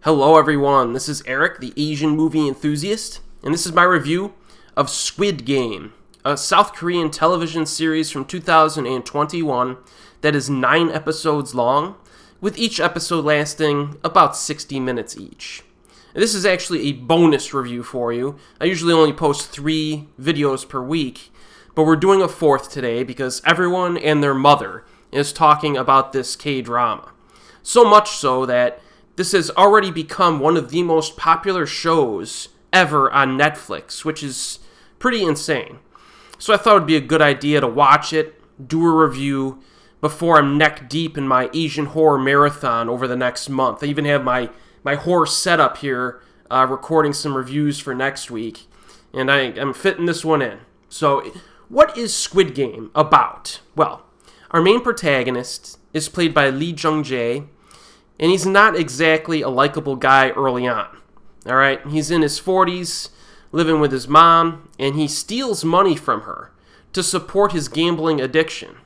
Hello everyone, this is Erik, the Asian movie enthusiast, and this is my review of Squid Game, a South Korean television series from 2021 that is 9 episodes long, with each episode lasting about 60 minutes each. And this is actually a bonus review for you. I usually only post 3 videos per week, but we're doing a 4th today because everyone and their mother is talking about this K-drama. So much so that this has already become one of the most popular shows ever on Netflix, which is pretty insane. So I thought it would be a good idea to watch it, do a review, before I'm neck deep in my Asian horror marathon over the next month. I even have my horror setup here, recording some reviews for next week, and I'm fitting this one in. So, what is Squid Game about? Well, our main protagonist is played by Lee Jung-jae, and he's not exactly a likable guy early on. Alright, he's in his 40s, living with his mom, and he steals money from her to support his gambling addiction.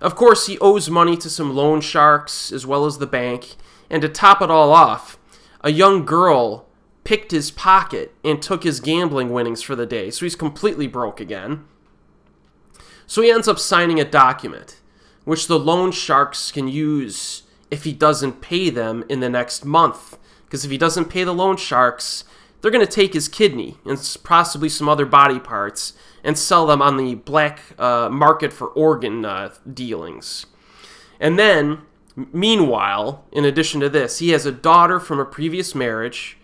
Of course, he owes money to some loan sharks as well as the bank, and to top it all off, a young girl picked his pocket and took his gambling winnings for the day, so he's completely broke again. So he ends up signing a document, which the loan sharks can use if he doesn't pay them in the next month. Because if he doesn't pay the loan sharks, they're going to take his kidney and possibly some other body parts and sell them on the black market for organ dealings. And then, meanwhile, in addition to this, he has a daughter from a previous marriage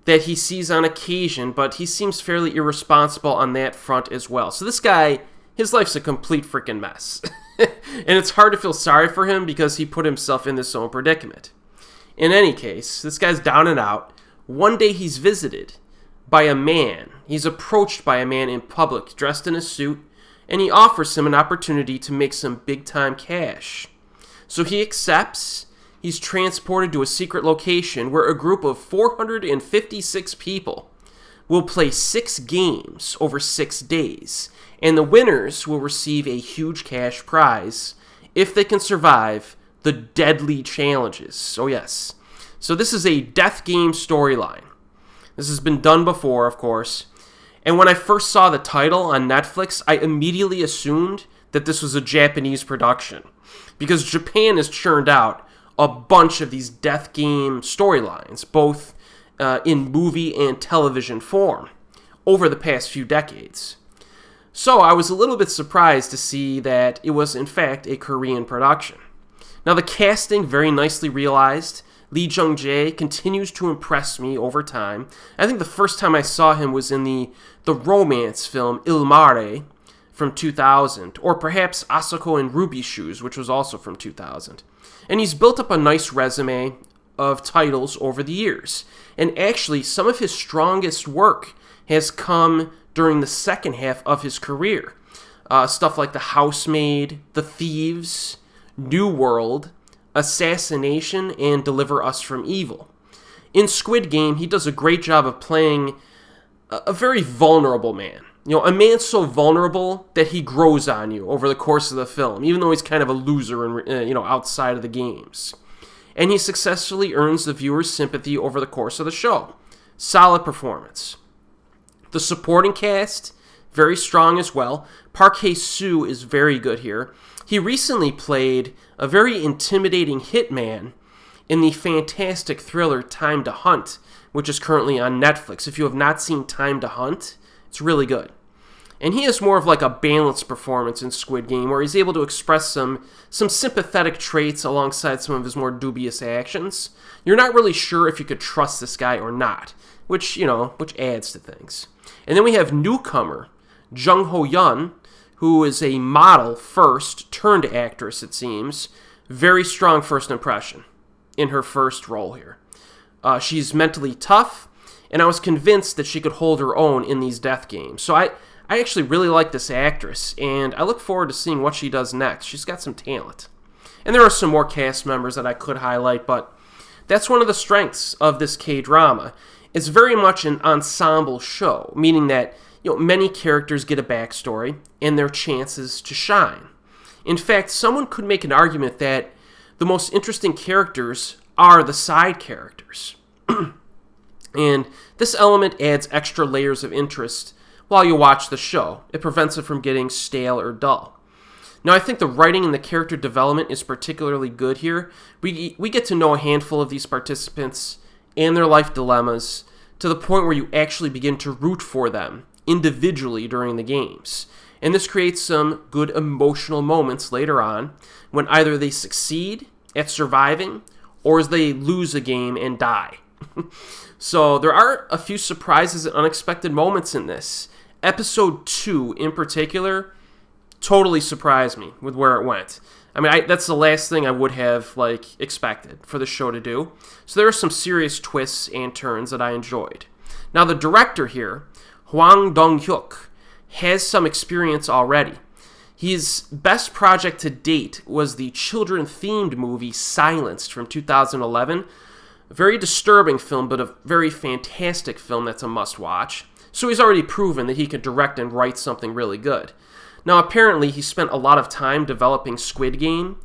that he sees on occasion, but he seems fairly irresponsible on that front as well. So this guy, his life's a complete freaking mess. And it's hard to feel sorry for him because he put himself in this own predicament. In any case, this guy's down and out. One day he's visited by a man. He's approached by a man in public, dressed in a suit, and he offers him an opportunity to make some big-time cash. So he accepts. He's transported to a secret location where a group of 456 people will play 6 games over 6 days, and the winners will receive a huge cash prize if they can survive the deadly challenges. Oh yes. So this is a death game storyline. This has been done before, of course. And when I first saw the title on Netflix, I immediately assumed that this was a Japanese production, because Japan has churned out a bunch of these death game storylines, both in movie and television form, over the past few decades. So I was a little bit surprised to see that it was in fact a Korean production. Now the casting, very nicely realized. Lee Jung-jae continues to impress me over time. I think the first time I saw him was in the romance film Il Mare from 2000, or perhaps Asako and Ruby Shoes, which was also from 2000. And he's built up a nice resume of titles over the years. And actually, some of his strongest work has come during the second half of his career. Stuff like The Housemaid, The Thieves, New World, Assassination, and Deliver Us from Evil. In Squid Game, he does a great job of playing a very vulnerable man. You know, a man so vulnerable that he grows on you over the course of the film, even though he's kind of a loser and outside of the games. And he successfully earns the viewer's sympathy over the course of the show. Solid performance. The supporting cast, very strong as well. Park Hae-soo is very good here. He recently played a very intimidating hitman in the fantastic thriller Time to Hunt, which is currently on Netflix. If you have not seen Time to Hunt, it's really good. And he has more of like a balanced performance in Squid Game, where he's able to express some sympathetic traits alongside some of his more dubious actions. You're not really sure if you could trust this guy or not, which adds to things. And then we have newcomer Jung Ho-yeon, who is a model first turned actress, it seems. Very strong first impression in her first role here. She's mentally tough, and I was convinced that she could hold her own in these death games. So I actually really like this actress, and I look forward to seeing what she does next. She's got some talent. And there are some more cast members that I could highlight, but that's one of the strengths of this K-drama. It's very much an ensemble show, meaning that many characters get a backstory and their chances to shine. In fact, someone could make an argument that the most interesting characters are the side characters. And this element adds extra layers of interest while you watch the show. It prevents it from getting stale or dull. Now, I think the writing and the character development is particularly good here. We get to know a handful of these participants and their life dilemmas to the point where you actually begin to root for them individually during the games. And this creates some good emotional moments later on when either they succeed at surviving or as they lose a game and die. So there are a few surprises and unexpected moments in this. Episode 2 in particular totally surprised me with where it went. I mean, that's the last thing I would have expected for the show to do. So there are some serious twists and turns that I enjoyed. Now the director here, Hwang Dong-hyuk, has some experience already. His best project to date was the children-themed movie Silenced from 2011. A very disturbing film, but a very fantastic film that's a must-watch. So he's already proven that he can direct and write something really good. Now, apparently, he spent a lot of time developing Squid Game,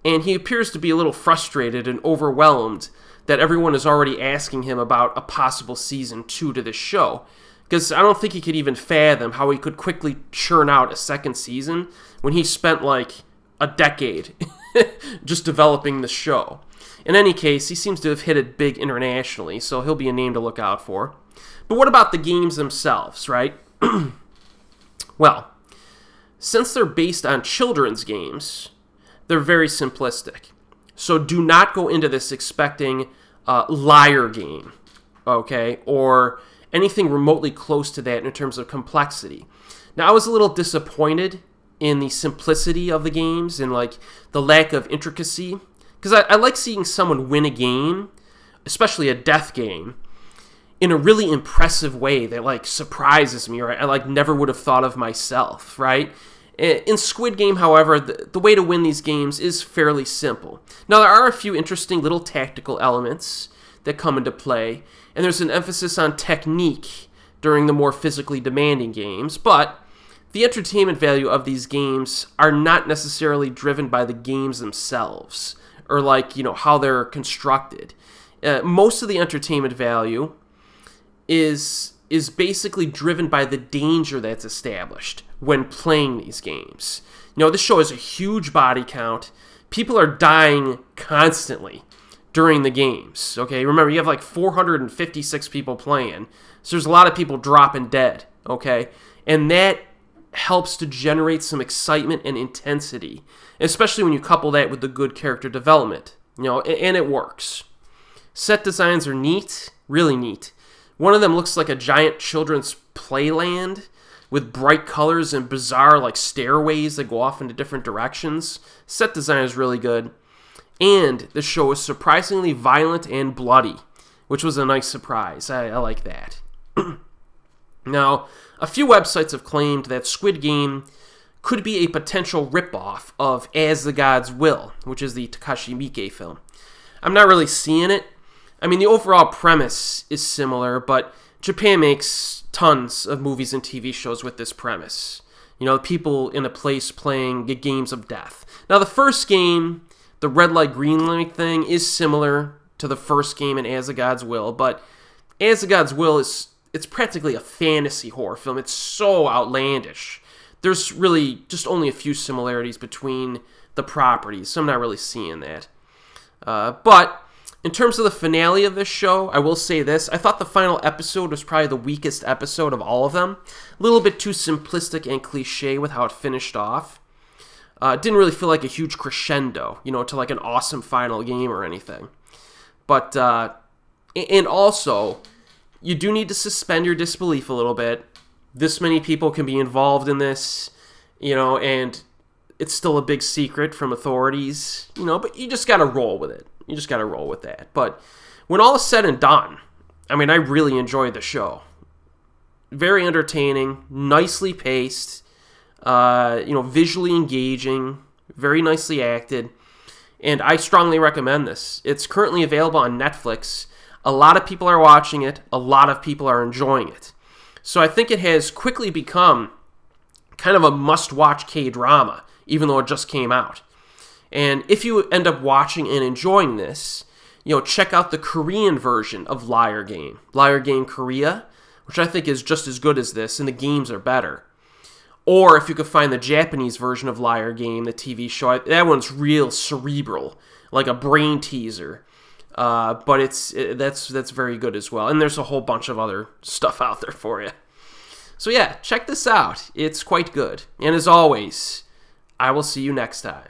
and he appears to be a little frustrated and overwhelmed that everyone is already asking him about a possible season 2 to this show. Because I don't think he could even fathom how he could quickly churn out a second season when he spent a decade just developing the show. In any case, he seems to have hit it big internationally, so he'll be a name to look out for. But what about the games themselves, right? Well, since they're based on children's games, they're very simplistic. So do not go into this expecting a liar game, okay, or anything remotely close to that in terms of complexity. Now, I was a little disappointed in the simplicity of the games and the lack of intricacy, because I like seeing someone win a game, especially a death game, in a really impressive way that surprises me, or I never would have thought of myself, right? In Squid Game, however, the way to win these games is fairly simple. Now, there are a few interesting little tactical elements that come into play, and there's an emphasis on technique during the more physically demanding games, but the entertainment value of these games are not necessarily driven by the games themselves, or how they're constructed. Most of the entertainment value is basically driven by the danger that's established when playing these games. This show has a huge body count. People are dying constantly during the games, okay? Remember, you have 456 people playing, so there's a lot of people dropping dead, okay? And that helps to generate some excitement and intensity, especially when you couple that with the good character development, and it works. Set designs are neat, really neat. One of them looks like a giant children's playland with bright colors and bizarre stairways that go off into different directions. Set design is really good. And the show is surprisingly violent and bloody, which was a nice surprise. I like that. Now, a few websites have claimed that Squid Game could be a potential ripoff of As the Gods Will, which is the Takashi Miike film. I'm not really seeing it. I mean, the overall premise is similar, but Japan makes tons of movies and TV shows with this premise. People in a place playing games of death. Now, the first game, the red light, green light thing, is similar to the first game in As the Gods Will, but As the Gods Will it's practically a fantasy horror film. It's so outlandish. There's really just only a few similarities between the properties, so I'm not really seeing that. But in terms of the finale of this show, I will say this. I thought the final episode was probably the weakest episode of all of them. A little bit too simplistic and cliche with how it finished off. It didn't really feel like a huge crescendo, to an awesome final game or anything. But, and also, you do need to suspend your disbelief a little bit. This many people can be involved in this, and it's still a big secret from authorities, but you just got to roll with it. You just got to roll with that. But when all is said and done, I mean, I really enjoyed the show. Very entertaining, nicely paced, visually engaging, very nicely acted, and I strongly recommend this. It's currently available on Netflix. A lot of people are watching it. A lot of people are enjoying it. So I think it has quickly become kind of a must-watch K-drama, even though it just came out. And if you end up watching and enjoying this, check out the Korean version of Liar Game. Liar Game Korea, which I think is just as good as this, and the games are better. Or if you could find the Japanese version of Liar Game, the TV show, that one's real cerebral, like a brain teaser. But that's very good as well. And there's a whole bunch of other stuff out there for you. So yeah, check this out. It's quite good. And as always, I will see you next time.